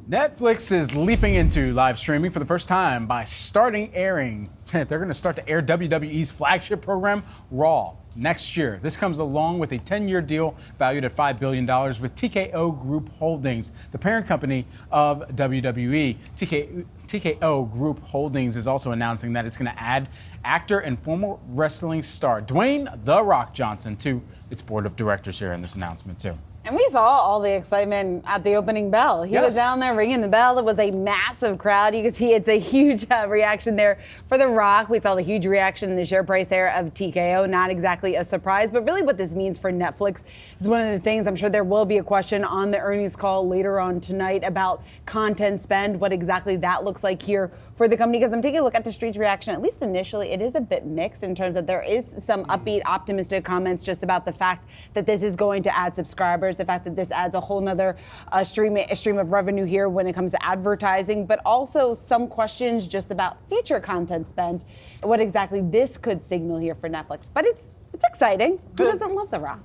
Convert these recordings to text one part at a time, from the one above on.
Netflix is leaping into live streaming for the first time by starting airing. They're going to start to air WWE's flagship program, Raw, next year. This comes along with a 10-year deal valued at $5 billion with TKO Group Holdings, the parent company of WWE. TKO Group Holdings is also announcing that it's going to add actor and former wrestling star Dwayne "The Rock" Johnson to its board of directors here in this announcement, too. And we saw all the excitement at the opening bell. He was down there ringing the bell. It was a massive crowd. You can see it's a huge reaction there for The Rock. We saw the huge reaction in the share price there of TKO. Not exactly a surprise, but really what this means for Netflix is one of the things. I'm sure there will be a question on the earnings call later on tonight about content spend, what exactly that looks like here for the company. Because I'm taking a look at the street's reaction, at least initially, it is a bit mixed in terms of there is some upbeat, optimistic comments just about the fact that this is going to add subscribers. The fact that this adds a whole nother stream of revenue here when it comes to advertising, but also some questions just about future content spend and what exactly this could signal here for Netflix. But it's exciting. Who doesn't love The Rock?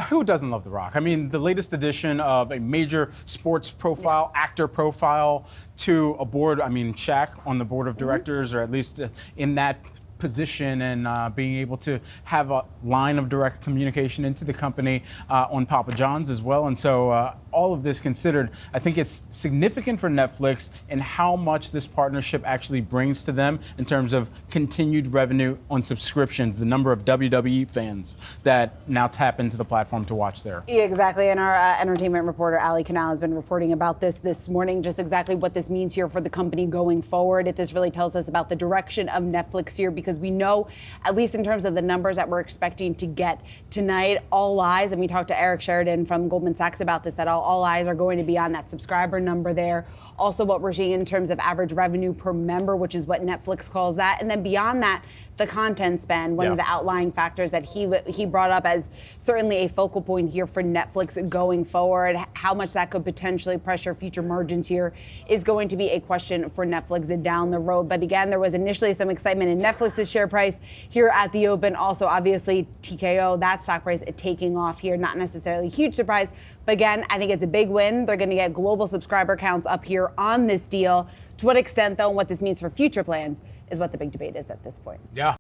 Who doesn't love The Rock? I mean, the latest edition of a major sports profile, actor profile to a board. I mean, Shaq on the board of directors, or at least in that position, and being able to have a line of direct communication into the company on Papa John's as well. And so all of this considered, I think it's significant for Netflix and how much this partnership actually brings to them in terms of continued revenue on subscriptions, the number of WWE fans that now tap into the platform to watch there. Yeah, exactly. And our entertainment reporter, Ali Canal, has been reporting about this morning, just exactly what this means here for the company going forward. This really tells us about the direction of Netflix here, because we know, at least in terms of the numbers that we're expecting to get tonight, all eyes, and we talked to Eric Sheridan from Goldman Sachs about this, that all eyes are going to be on that subscriber number there. Also what we're seeing in terms of average revenue per member, which is what Netflix calls that. And then beyond that, the content spend, one of the outlying factors that he brought up as certainly a focal point here for Netflix going forward. How much that could potentially pressure future margins here is going to be a question for Netflix down the road. But again, there was initially some excitement in Netflix's share price here at the open. Also, obviously, TKO, that stock price taking off here. Not necessarily a huge surprise, but again, I think it's a big win. They're going to get global subscriber counts up here on this deal. To what extent, though, and what this means for future plans is what the big debate is at this point. Yeah.